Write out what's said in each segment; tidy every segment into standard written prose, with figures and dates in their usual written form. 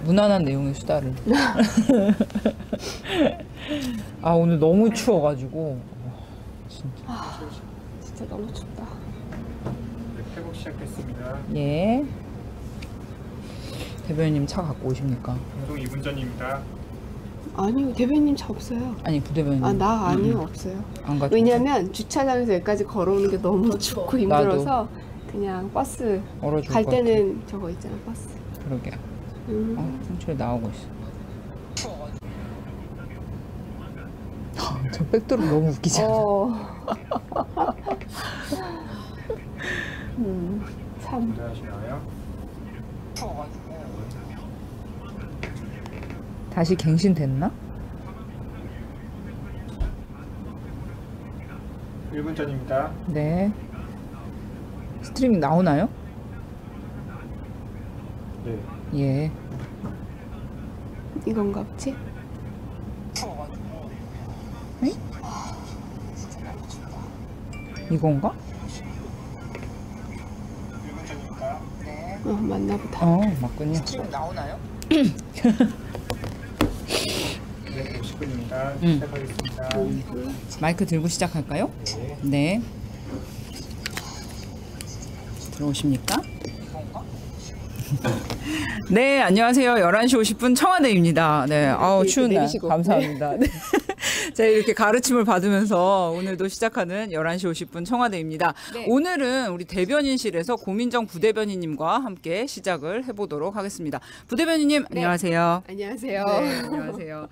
무난한 내용의 수다를. 아 오늘 너무 추워가지고 진짜 너무 춥다. 네, 회복 시작됐습니다. 예. 대변인님 차 갖고 오십니까? 운동 2분 전입니다. 아니요, 대변인님 차 없어요. 아니 부대변인. 나 아니요, 없어요. 안 가져. 왜냐면 주차장에서 여기까지 걸어오는 게 너무 춥고 힘들어서 그냥 버스 얼어줄 갈 것 때는 저거 있잖아, 버스. 같아. 그러게. 상처에 나오고 있어. 저 백도로 너무 웃기지 않아? 참. 하시나요? 다시 갱신됐나? 1분 전입니다. 네. 스트리밍 나오나요? 네. 예. 이건가 보지? 에? 이건가? 1분 전입니다. 맞나 보다. 맞군요. 스트리밍 나오나요? 네, 50분입니다. 시작하겠습니다. 마이크 들고 시작할까요? 네. 네. 들어오십니까? 네, 안녕하세요. 11시 50분 청와대입니다. 네, 아우, 추운 날. 내리시고. 감사합니다. 네. 제가 이렇게 가르침을 받으면서 오늘도 시작하는 11시 50분 청와대입니다. 네. 오늘은 우리 대변인실에서 고민정 부대변인님과 함께 시작을 해보도록 하겠습니다. 부대변인님, 네. 안녕하세요. 안녕하세요. 네, 안녕하세요.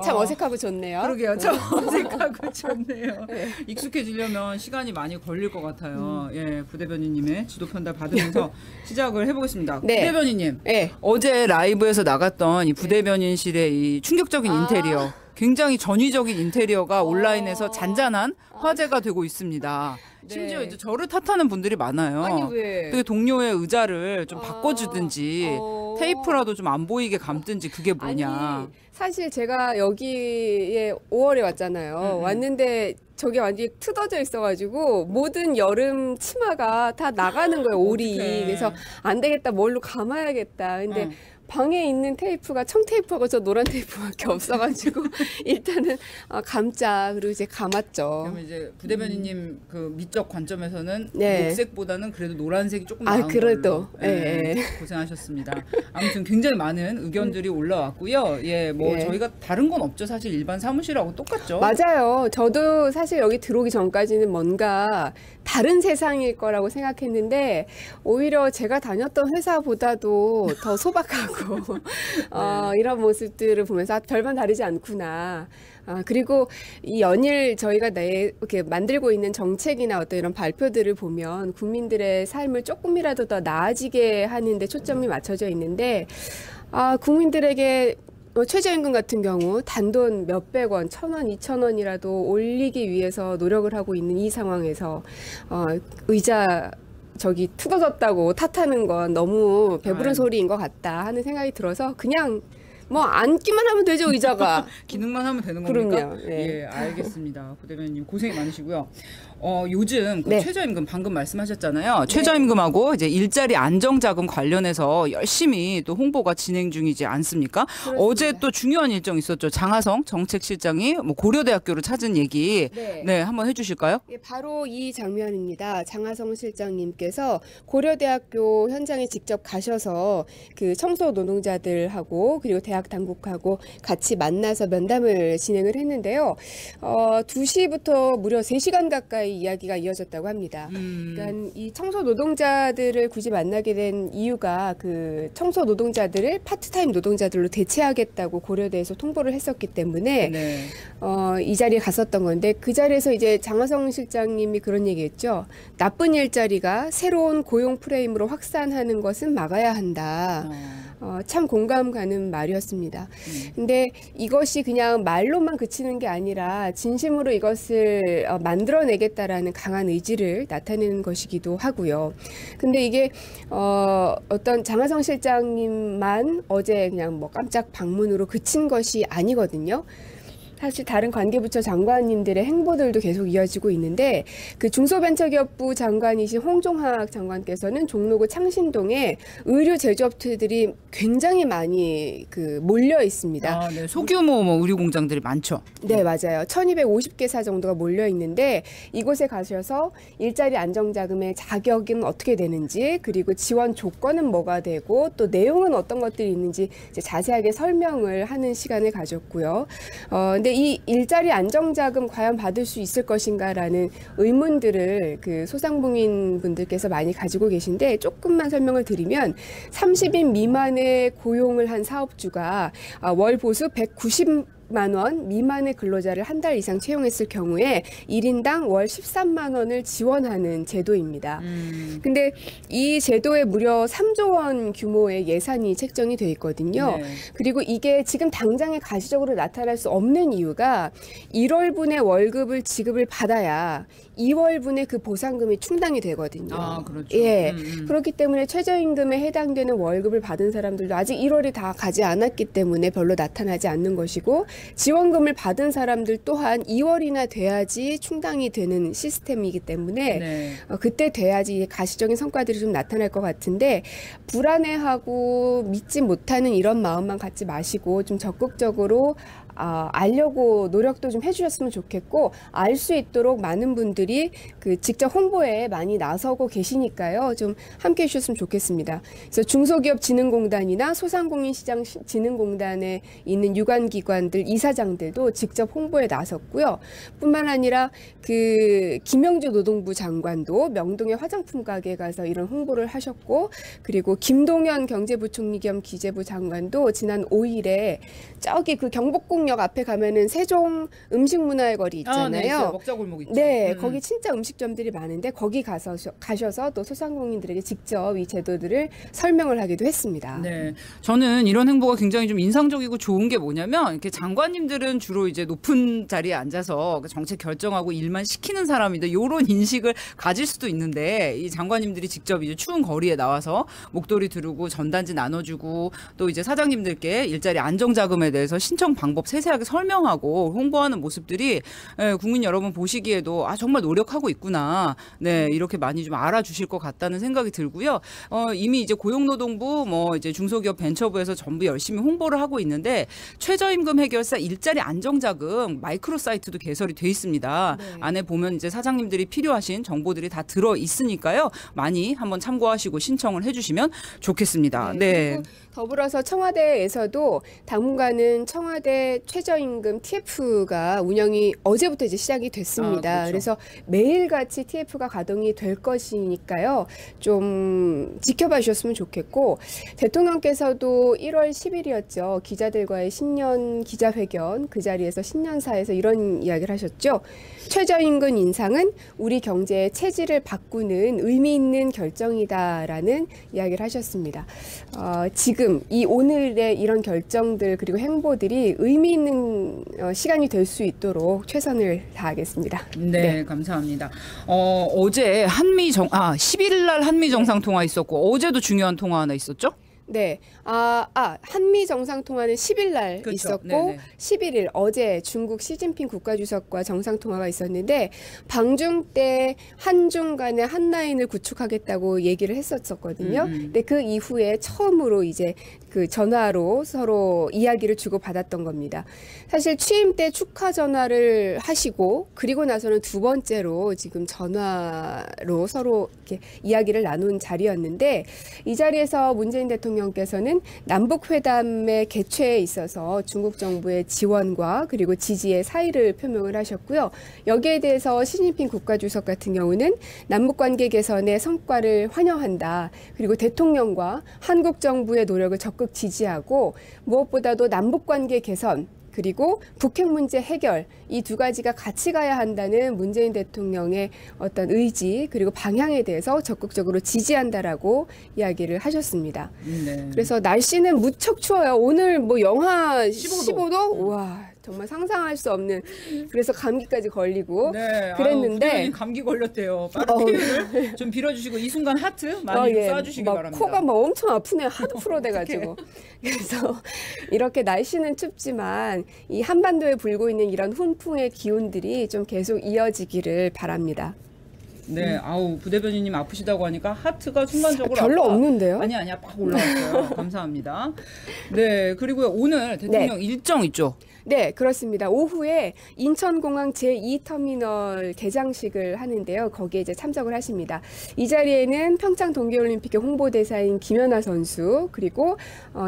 참 어색하고 좋네요. 그러게요. 참 어색하고 좋네요. 네. 익숙해지려면 시간이 많이 걸릴 것 같아요. 예, 부대변인님의 지도 편달 받으면서 시작을 해보겠습니다. 네. 부대변인님, 네. 어제 라이브에서 나갔던 이 부대변인실의 이 충격적인 인테리어, 굉장히 전위적인 인테리어가 온라인에서 잔잔한 화제가 되고 있습니다. 네. 심지어 이제 저를 탓하는 분들이 많아요. 아니, 왜? 그 동료의 의자를 좀 바꿔주든지 테이프라도 좀 안 보이게 감든지 그게 뭐냐. 아니, 사실 제가 여기에 5월에 왔잖아요. 왔는데 저게 완전히 트어져 있어가지고 모든 여름 치마가 다 나가는 거예요, 올이. 어떡해. 그래서 안 되겠다, 뭘로 감아야겠다. 근데 방에 있는 테이프가 청테이프하고 저 노란 테이프밖에 없어가지고 일단은 감자. 그리고 이제 감았죠. 그러면 이제 부대변인님 그 미적 관점에서는 네. 녹색보다는 그래도 노란색이 조금 나은 그래도. 걸로. 네, 예. 고생하셨습니다. 아무튼 굉장히 많은 의견들이 올라왔고요. 예, 뭐 예. 저희가 다른 건 없죠. 사실 일반 사무실하고 똑같죠. 맞아요. 저도 사실 여기 들어오기 전까지는 뭔가 다른 세상일 거라고 생각했는데 오히려 제가 다녔던 회사보다도 더 소박하고 이런 모습들을 보면서 별반 다르지 않구나. 그리고 이 연일 저희가 이렇게 만들고 있는 정책이나 어떤 이런 발표들을 보면 국민들의 삶을 조금이라도 더 나아지게 하는데 초점이 맞춰져 있는데 국민들에게 최저임금 같은 경우 단돈 몇백 원, 1,000원, 2,000원이라도 올리기 위해서 노력을 하고 있는 이 상황에서 의자 저기 뜯어졌다고 탓하는 건 너무 배부른 소리인 것 같다 하는 생각이 들어서 그냥 뭐 앉기만 하면 되죠, 의자가. 기능만 하면 되는 겁니까? 그럼요. 네. 예, 알겠습니다. 부대변인님 고생이 많으시고요. 요즘 그 네. 최저임금 방금 말씀하셨잖아요. 최저임금하고 이제 일자리 안정자금 관련해서 열심히 또 홍보가 진행 중이지 않습니까? 그렇습니다. 어제 또 중요한 일정 있었죠. 장하성 정책실장이 뭐 고려대학교를 찾은 얘기. 네. 네, 한번 해주실까요? 예, 바로 이 장면입니다. 장하성 실장님께서 고려대학교 현장에 직접 가셔서 그 청소 노동자들하고 그리고 대학 당국하고 같이 만나서 면담을 진행을 했는데요. 2시부터 무려 3시간 가까이 이야기가 이어졌다고 합니다. 그러니까 이 청소 노동자들을 굳이 만나게 된 이유가 그 청소 노동자들을 파트타임 노동자들로 대체하겠다고 고려대에서 통보를 했었기 때문에 네. 이 자리에 갔었던 건데 그 자리에서 이제 장하성 실장님이 그런 얘기했죠. 나쁜 일자리가 새로운 고용 프레임으로 확산하는 것은 막아야 한다. 참 공감 가는 말이었습니다. 근데 이것이 그냥 말로만 그치는 게 아니라 진심으로 이것을 만들어내겠다라는 강한 의지를 나타내는 것이기도 하고요. 근데 이게 어떤 장하성 실장님만 어제 그냥 뭐 깜짝 방문으로 그친 것이 아니거든요. 사실 다른 관계부처 장관님들의 행보들도 계속 이어지고 있는데 그 중소벤처기업부 장관이신 홍종학 장관께서는 종로구 창신동에 의류 제조업체들이 굉장히 많이 몰려 있습니다. 네. 소규모 의류 공장들이 많죠. 네, 맞아요. 1250개사 정도가 몰려 있는데 이곳에 가셔서 일자리 안정자금의 자격은 어떻게 되는지 그리고 지원 조건은 뭐가 되고 또 내용은 어떤 것들이 있는지 이제 자세하게 설명을 하는 시간을 가졌고요. 근데 이 일자리 안정자금 과연 받을 수 있을 것인가라는 의문들을 그 소상공인 분들께서 많이 가지고 계신데 조금만 설명을 드리면 30인 미만의 고용을 한 사업주가 월 보수 190만 원 미만의 근로자를 한 달 이상 채용했을 경우에 1인당 월 13만 원을 지원하는 제도입니다. 근데 이 제도에 무려 3조 원 규모의 예산이 책정이 돼 있거든요. 네. 그리고 이게 지금 당장에 가시적으로 나타날 수 없는 이유가 1월분의 월급을 지급을 받아야 2월분의 그 보상금이 충당이 되거든요. 그렇죠. 예. 그렇기 때문에 최저임금에 해당되는 월급을 받은 사람들도 아직 1월이 다 가지 않았기 때문에 별로 나타나지 않는 것이고 지원금을 받은 사람들 또한 2월이나 돼야지 충당이 되는 시스템이기 때문에 네. 그때 돼야지 가시적인 성과들이 좀 나타날 것 같은데 불안해하고 믿지 못하는 이런 마음만 갖지 마시고 좀 적극적으로 알려고 노력도 좀 해주셨으면 좋겠고 알 수 있도록 많은 분들이 직접 홍보에 많이 나서고 계시니까요. 좀 함께해 주셨으면 좋겠습니다. 그래서 중소기업진흥공단이나 소상공인시장진흥공단에 있는 유관기관들 이사장들도 직접 홍보에 나섰고요. 뿐만 아니라 김영주 노동부 장관도 명동의 화장품 가게에 가서 이런 홍보를 하셨고 그리고 김동연 경제부총리 겸 기재부 장관도 지난 5일에 저기 경복궁역 앞에 가면은 세종 음식문화의 거리 있잖아요. 네, 먹자골목 있죠. 네, 거기 진짜 음식점들이 많은데 거기 가셔서 또 소상공인들에게 직접 이 제도들을 설명을 하기도 했습니다. 네, 저는 이런 행보가 굉장히 좀 인상적이고 좋은 게 뭐냐면 이렇게 장관님들은 주로 이제 높은 자리에 앉아서 정책 결정하고 일만 시키는 사람인데 이런 인식을 가질 수도 있는데 이 장관님들이 직접 이제 추운 거리에 나와서 목도리 두르고 전단지 나눠주고 또 이제 사장님들께 일자리 안정자금에 대해서 신청 방법 세세하게 설명하고 홍보하는 모습들이 국민 여러분 보시기에도 정말 노력하고 있구나. 네, 이렇게 많이 좀 알아주실 것 같다는 생각이 들고요. 이미 이제 고용노동부 이제 중소기업 벤처부에서 전부 열심히 홍보를 하고 있는데 최저임금 해결사 일자리 안정자금 마이크로 사이트도 개설이 돼 있습니다. 네. 안에 보면 이제 사장님들이 필요하신 정보들이 다 들어 있으니까요. 많이 한번 참고하시고 신청을 해주시면 좋겠습니다. 네. 그리고 더불어서 청와대에서도 당분간은 청와대 최저임금 TF가 운영이 어제부터 이제 시작이 됐습니다. 그렇죠. 그래서 매일같이 TF가 가동이 될 것이니까요. 좀 지켜봐 주셨으면 좋겠고 대통령께서도 1월 10일이었죠. 기자들과의 신년 기자회견 그 자리에서 신년사에서 이런 이야기를 하셨죠. 최저임금 인상은 우리 경제의 체질을 바꾸는 의미 있는 결정이다라는 이야기를 하셨습니다. 지금 이 오늘의 이런 결정들 그리고 행보들이 의미 있는 시간이 될 수 있도록 최선을 다하겠습니다. 네, 감사합니다. 어제 11일 날 한미 정상 통화 있었고 어제도 중요한 통화 하나 있었죠? 네. 한미 정상통화는 10일 날 그렇죠. 있었고 네네. 11일 어제 중국 시진핑 국가주석과 정상통화가 있었는데 방중 때 한중 간의 한라인을 구축하겠다고 얘기를 했었거든요. 근데 그 이후에 처음으로 이제 전화로 서로 이야기를 주고받았던 겁니다. 사실 취임 때 축하 전화를 하시고 그리고 나서는 두 번째로 지금 전화로 서로 이렇게 이야기를 나눈 자리였는데 이 자리에서 문재인 대통령께서는 남북회담의 개최에 있어서 중국 정부의 지원과 그리고 지지의 사의를 표명을 하셨고요. 여기에 대해서 시진핑 국가주석 같은 경우는 남북관계 개선의 성과를 환영한다. 그리고 대통령과 한국 정부의 노력을 적극 지지하고 무엇보다도 남북관계 개선 그리고 북핵 문제 해결 이 두 가지가 같이 가야 한다는 문재인 대통령의 어떤 의지 그리고 방향에 대해서 적극적으로 지지한다라고 이야기를 하셨습니다. 네. 그래서 날씨는 무척 추워요. 오늘 영하 15도. 15도? 우와. 정말 상상할 수 없는 그래서 감기까지 걸리고 네, 그랬는데 아유, 감기 걸렸대요. 빠른 피해를 좀 빌어주시고 이 순간 하트 많이 예. 쏴주시기 막 바랍니다. 코가 막 엄청 아프네요. 하도 풀어대가지고. 그래서 이렇게 날씨는 춥지만 이 한반도에 불고 있는 이런 훈풍의 기운들이 좀 계속 이어지기를 바랍니다. 네, 아우 부대변인님 아프시다고 하니까 하트가 순간적으로 별로 없는데요? 아니야 팍 올라왔어요. 감사합니다. 네, 그리고요 오늘 대통령 일정 있죠? 네, 그렇습니다. 오후에 인천공항 제2터미널 개장식을 하는데요. 거기에 이제 참석을 하십니다. 이 자리에는 평창 동계올림픽의 홍보대사인 김연아 선수, 그리고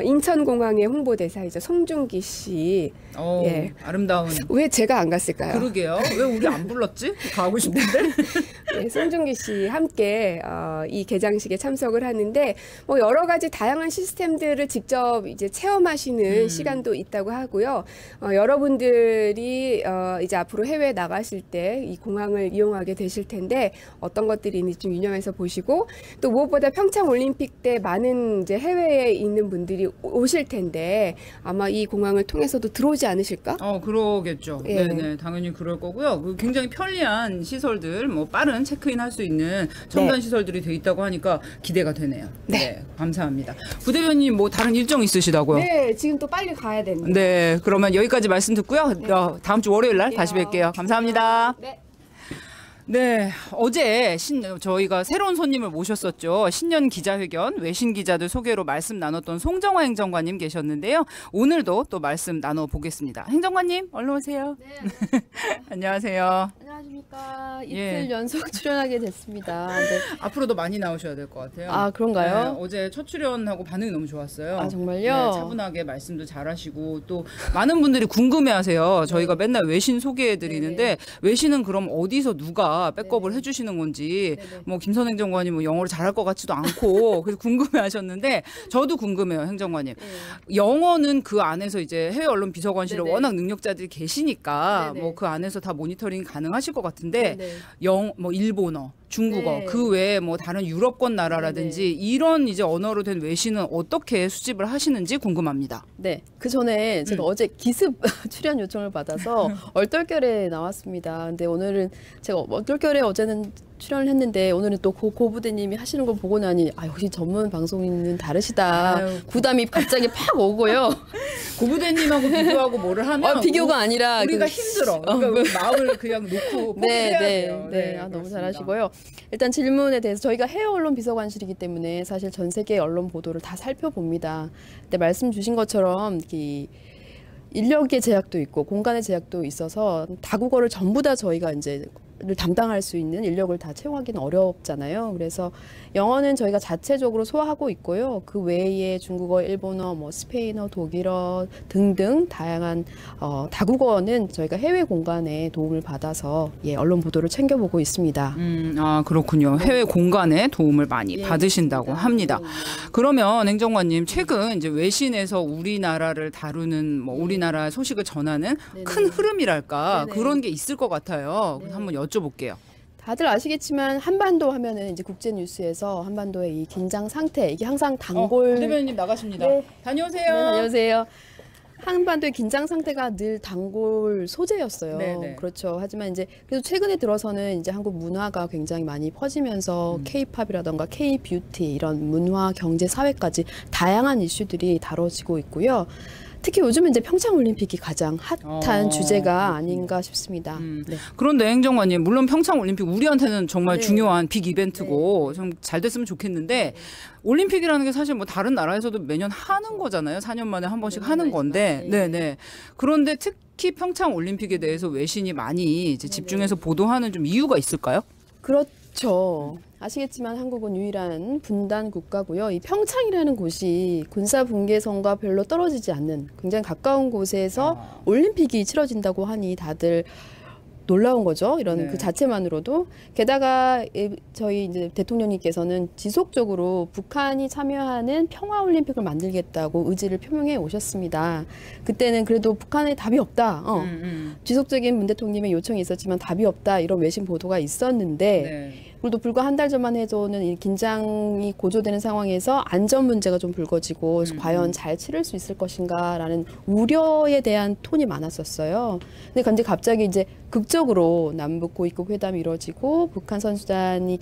인천공항의 홍보대사이죠. 송중기 씨. 예. 아름다운. 왜 제가 안 갔을까요? 그러게요. 왜 우리 안 불렀지? 가고 싶은데. 네, 송중기 씨 함께 이 개장식에 참석을 하는데 뭐 여러 가지 다양한 시스템들을 직접 이제 체험하시는 시간도 있다고 하고요. 여러분들이 이제 앞으로 해외에 나가실 때 이 공항을 이용하게 되실 텐데 어떤 것들이 있는지 좀 유념해서 보시고 또 무엇보다 평창 올림픽 때 많은 이제 해외에 있는 분들이 오실 텐데 아마 이 공항을 통해서도 들어오지 않으실까? 그러겠죠. 예. 네네, 당연히 그럴 거고요. 굉장히 편리한 시설들, 뭐 빠른 체크인 할 수 있는 첨단 네. 시설들이 돼 있다고 하니까 기대가 되네요. 네, 감사합니다. 부대변인 뭐 다른 일정 있으시다고요? 네, 지금 또 빨리 가야 되는데. 네, 그러면 여기까지 말씀 듣고요. 다음 주 월요일 날 다시 뵐게요. 감사합니다. 네. 네, 어제 저희가 새로운 손님을 모셨었죠. 신년 기자회견 외신 기자들 소개로 말씀 나눴던 송정화 행정관님 계셨는데요. 오늘도 또 말씀 나눠보겠습니다. 행정관님, 얼른 오세요. 네, 안녕하세요. 안녕하십니까. 이틀 예. 연속 출연하게 됐습니다. 네. 앞으로도 많이 나오셔야 될 것 같아요. 아, 그런가요? 네, 어제 첫 출연하고 반응이 너무 좋았어요. 아, 정말요? 네, 차분하게 말씀도 잘하시고 또 많은 분들이 궁금해하세요. 저희가 맨날 외신 소개해드리는데 외신은 그럼 어디서 누가 백업을 해주시는 건지 뭐 김선 행정관이 뭐 영어를 잘할 것 같지도 않고 그래서 궁금해하셨는데 저도 궁금해요, 행정관님. 영어는 그 안에서 이제 해외 언론 비서관실에 네네. 워낙 능력자들이 계시니까 네네. 뭐 그 안에서 다 모니터링 가능하실 것 같은데 네네. 뭐 일본어, 중국어, 네. 그 외에 뭐 다른 유럽권 나라라든지 이런 이제 언어로 된 외신은 어떻게 수집을 하시는지 궁금합니다. 네. 그 전에 제가 어제 기습 출연 요청을 받아서 얼떨결에 나왔습니다. 근데 오늘은 제가 얼떨결에 어제는 출연을 했는데 오늘은 또 고부대님이 하시는 걸 보고 나니 역시 전문 방송인은 다르시다. 아유. 부담이 갑자기 팍 오고요. 고부대님하고 비교하고 뭐를 하면 비교가 아니라 우리가 그- 힘들어. 그러니까 우리 마음을 그냥 놓고 포기해야 돼요. 너무 그렇습니다. 잘하시고요. 일단 질문에 대해서 저희가 해외 언론 비서관실이기 때문에 사실 전 세계 언론 보도를 다 살펴봅니다. 근데 말씀 주신 것처럼 이 인력의 제약도 있고 공간의 제약도 있어서 다국어를 전부 다 저희가 이제 를 담당할 수 있는 인력을 다 채용하기는 어렵잖아요. 그래서 영어는 저희가 자체적으로 소화하고 있고요. 그 외에 중국어, 일본어, 뭐 스페인어, 독일어 등등 다양한 다국어는 저희가 해외 공간에 도움을 받아서 언론 보도를 챙겨보고 있습니다. 그렇군요. 해외 공간에 도움을 많이 예, 받으신다고 그렇습니다. 합니다. 네, 네. 그러면 행정관님 최근 이제 외신에서 우리나라를 다루는 뭐 우리나라 소식을 전하는 네네. 큰 흐름이랄까 네네. 그런 게 있을 것 같아요. 그래서 네. 한번 여쭤볼게요. 다들 아시겠지만 한반도 하면은 이제 국제 뉴스에서 한반도의 이 긴장 상태 이게 항상 단골 대변인님 나가십니다. 네. 다녀오세요. 네, 안녕하세요. 한반도의 긴장 상태가 늘 단골 소재였어요. 네네. 그렇죠. 하지만 이제 그래도 최근에 들어서는 이제 한국 문화가 굉장히 많이 퍼지면서 K-팝이라던가 K-뷰티 이런 문화, 경제, 사회까지 다양한 이슈들이 다뤄지고 있고요. 특히 요즘은 이제 평창 올림픽이 가장 핫한 주제가 아닌가 싶습니다. 네. 그런데 행정관님 물론 평창 올림픽 우리한테는 정말 네. 중요한 빅 이벤트고 좀 잘 됐으면 좋겠는데 올림픽이라는 게 사실 뭐 다른 나라에서도 매년 하는 거잖아요. 4년 만에 한 번씩 하는 건데, 네네. 그런데 특히 평창 올림픽에 대해서 외신이 많이 이제 집중해서 보도하는 좀 이유가 있을까요? 그렇죠. 아시겠지만 한국은 유일한 분단 국가고요. 이 평창이라는 곳이 군사 분계선과 별로 떨어지지 않는 굉장히 가까운 곳에서 올림픽이 치러진다고 하니 다들 놀라운 거죠. 이런 네. 그 자체만으로도. 게다가 저희 이제 대통령님께서는 지속적으로 북한이 참여하는 평화 올림픽을 만들겠다고 의지를 표명해 오셨습니다. 그때는 그래도 북한에 답이 없다. 지속적인 문 대통령님의 요청이 있었지만 답이 없다. 이런 외신 보도가 있었는데 네. 그리고 또 불과 한 달 전만 해도는 이 긴장이 고조되는 상황에서 안전 문제가 좀 불거지고 그래서 과연 잘 치를 수 있을 것인가라는 우려에 대한 톤이 많았었어요. 근데 갑자기 이제 극적으로 남북 고위급 회담이 이루어지고 북한 선수단이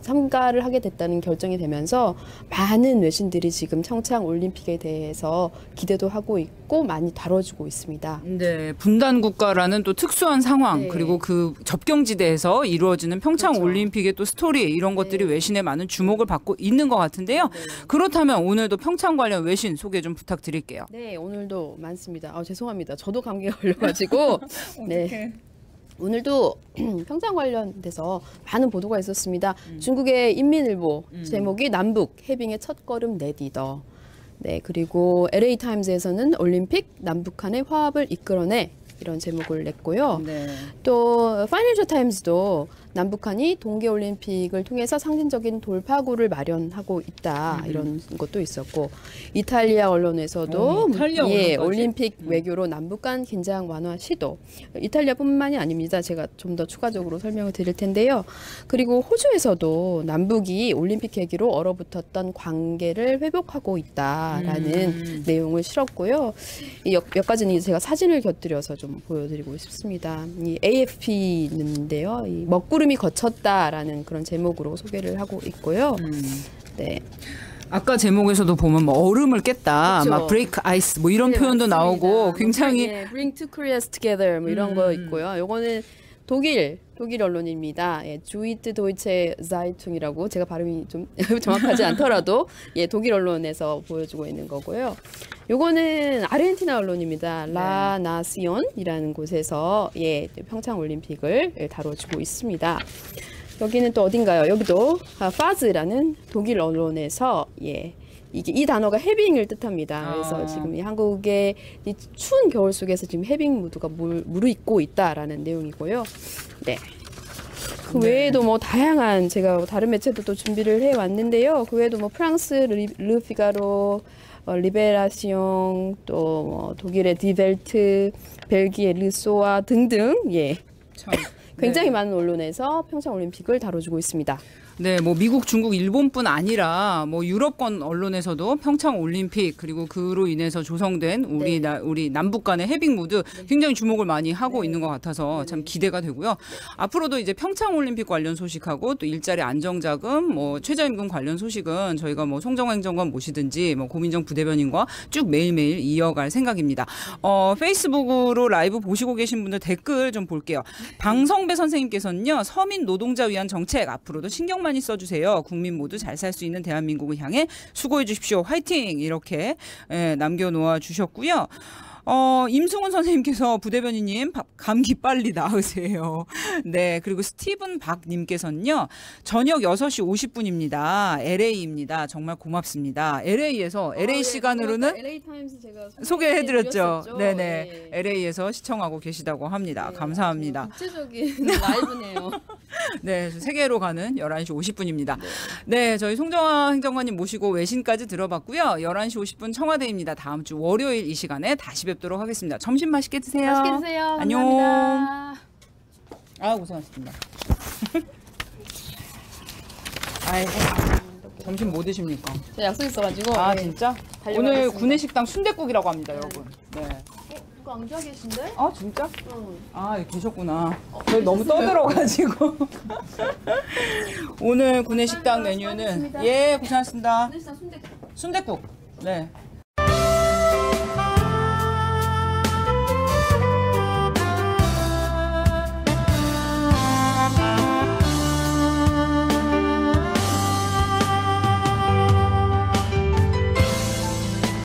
참가를 하게 됐다는 결정이 되면서 많은 외신들이 지금 평창 올림픽에 대해서 기대도 하고 있고 많이 다뤄주고 있습니다. 네, 분단 국가라는 또 특수한 상황 네. 그리고 그 접경지대에서 이루어지는 평창 그렇죠. 올림픽의 또 스토리 이런 것들이 네. 외신의 많은 주목을 받고 있는 것 같은데요. 그렇다면 오늘도 평창 관련 외신 소개 좀 부탁드릴게요. 네, 오늘도 많습니다. 죄송합니다. 저도 감기가 걸려가지고 네. 오늘도 평창 관련돼서 많은 보도가 있었습니다. 중국의 인민일보 제목이 남북 해빙의 첫걸음 내디더. 네, 그리고 LA 타임즈에서는 올림픽 남북한의 화합을 이끌어내 이런 제목을 냈고요. 네. 또 파이낸셜 타임즈도 남북한이 동계올림픽을 통해서 상징적인 돌파구를 마련하고 있다 이런 것도 있었고 이탈리아 언론에서도 이탈리아 언론까지? 올림픽 외교로 남북 간 긴장 완화 시도 이탈리아뿐만이 아닙니다. 제가 좀 더 추가적으로 설명을 드릴 텐데요. 그리고 호주에서도 남북이 올림픽 계기로 얼어붙었던 관계를 회복하고 있다라는 내용을 실었고요. 몇 가지는 제가 사진을 곁들여서 좀 보여드리고 싶습니다. 이 AFP인데요. 이 먹구름이 거쳤다라는 그런 제목으로 소개를 하고 있고요. 네. 아까 제목에서도 보면 뭐 얼음을 깼다, 그렇죠. 막 브레이크 아이스 뭐 이런 네, 표현도 맞습니다. 나오고 굉장히 Bring two Koreas together 뭐 이런 거 있고요. 요거는 독일 언론입니다. 주이트 도이체 자이퉁이라고 제가 발음이 좀 정확하지 않더라도 독일 언론에서 보여주고 있는 거고요. 요거는 아르헨티나 언론입니다. 라 나시온이라는 곳에서 평창 올림픽을 다뤄주고 있습니다. 여기는 또 어딘가요? 여기도 파즈라는 독일 언론에서 이 단어가 해빙을 뜻합니다. 그래서 지금 이 한국의 이 추운 겨울 속에서 지금 해빙 무드가 무르익고 있다라는 내용이고요. 네. 그 외에도 뭐 다양한 제가 다른 매체도 또 준비를 해 왔는데요. 그 외에도 뭐 프랑스 르 피가로, 리베라시옹, 또 뭐 독일의 디벨트, 벨기에 르소아 등등 참, 굉장히 많은 언론에서 평창 올림픽을 다뤄주고 있습니다. 네, 뭐 미국, 중국, 일본뿐 아니라 뭐 유럽권 언론에서도 평창 올림픽 그리고 그로 인해서 조성된 우리 남북 간의 해빙 무드 굉장히 주목을 많이 하고 있는 것 같아서 참 기대가 되고요. 앞으로도 이제 평창 올림픽 관련 소식하고 또 일자리 안정자금, 뭐 최저임금 관련 소식은 저희가 뭐 송정화 행정관 모시든지 뭐 고민정 부대변인과 쭉 매일매일 이어갈 생각입니다. 페이스북으로 라이브 보시고 계신 분들 댓글 좀 볼게요. 방성배 선생님께서는요, 서민 노동자 위한 정책 앞으로도 신경 많이 써주세요. 국민 모두 잘 살 수 있는 대한민국을 향해 수고해 주십시오. 화이팅! 이렇게 남겨놓아 주셨고요. 임승훈 선생님께서 부대변인님 감기 빨리 나으세요. 네, 그리고 스티븐 박님께서는요, 저녁 6시 50분입니다. LA입니다. 정말 고맙습니다. LA에서 LA 시간으로는 LA 타임스 제가 소개해드렸죠. 네네, 네. LA에서 시청하고 계시다고 합니다. 감사합니다. 구체적인 라이브네요. 네, 세계로 가는 11시 50분입니다. 네, 저희 송정화 행정관님 모시고 외신까지 들어봤고요. 11시 50분 청와대입니다. 다음 주 월요일 이 시간에 다시 뵙도록 하겠습니다. 점심 맛있게 드세요. 맛있게 드세요. 안녕. 감사합니다. 고생하셨습니다. 아이고, 점심 뭐 드십니까? 저 약속 있어가지고. 진짜? 오늘 달려가겠습니다. 구내식당 순댓국이라고 합니다, 여러분. 네. 누가 앉아 계신데? 진짜? 응. 계셨구나. 저희 너무 떠들어가지고. 오늘 구내식당 메뉴는 고생하셨습니다. 고생하셨습니다. 일단 순대 순댓국. 네.